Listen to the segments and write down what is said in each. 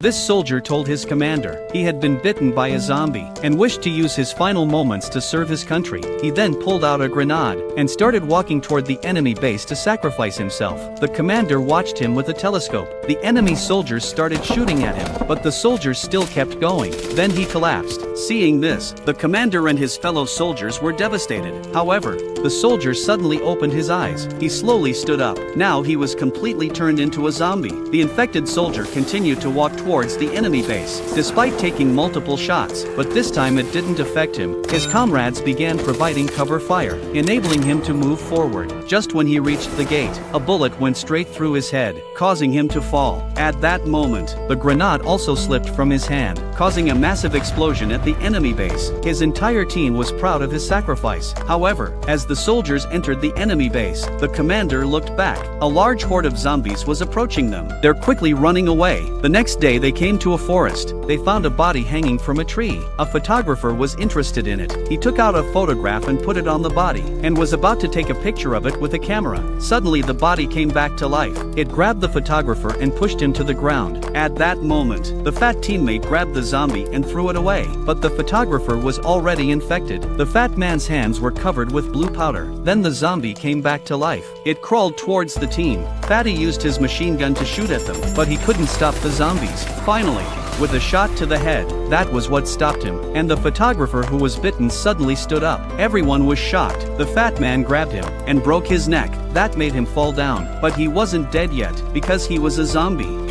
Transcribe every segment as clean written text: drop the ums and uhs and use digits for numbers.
This soldier told his commander he had been bitten by a zombie and wished to use his final moments to serve his country. He then pulled out a grenade and started walking toward the enemy base to sacrifice himself. The commander watched him with a telescope. The enemy soldiers started shooting at him, but the soldiers still kept going. Then he collapsed. Seeing this, the commander and his fellow soldiers were devastated. However, the soldier suddenly opened his eyes. He slowly stood up. Now he was completely turned into a zombie. The infected soldier continued to walk towards the enemy base, despite taking multiple shots, but this time it didn't affect him. His comrades began providing cover fire, enabling him to move forward. Just when he reached the gate, a bullet went straight through his head, causing him to fall. At that moment, the grenade also slipped from his hand, causing a massive explosion at the enemy base. His entire team was proud of his sacrifice. However, as the soldiers entered the enemy base, the commander looked back. A large horde of zombies was approaching them. They're quickly running away. The next day they came to a forest. They found a body hanging from a tree. A photographer was interested in it. He took out a photograph and put it on the body, and was about to take a picture of it with a camera. Suddenly the body came back to life. It grabbed the photographer and pushed him to the ground. At that moment, the fat teammate grabbed the zombie and threw it away, but the photographer was already infected. The fat man's hands were covered with blue powder. Then the zombie came back to life. It crawled towards the team. Fatty used his machine gun to shoot at them, but he couldn't stop the zombies. Finally, with a shot to the head, that was what stopped him, and the photographer who was bitten suddenly stood up. Everyone was shocked. The fat man grabbed him and broke his neck. That made him fall down, but he wasn't dead yet, because he was a zombie.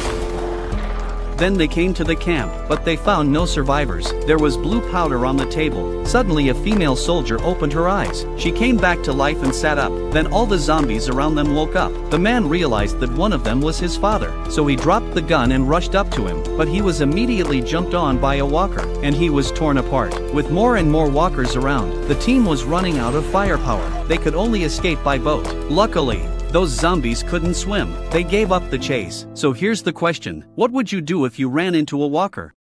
Then they came to the camp, but they found no survivors. There was blue powder on the table. Suddenly a female soldier opened her eyes. She came back to life and sat up. Then all the zombies around them woke up. The man realized that one of them was his father, so he dropped the gun and rushed up to him, but he was immediately jumped on by a walker, and he was torn apart. With more and more walkers around, the team was running out of firepower. They could only escape by boat. Luckily, those zombies couldn't swim. They gave up the chase. So here's the question: what would you do if you ran into a walker?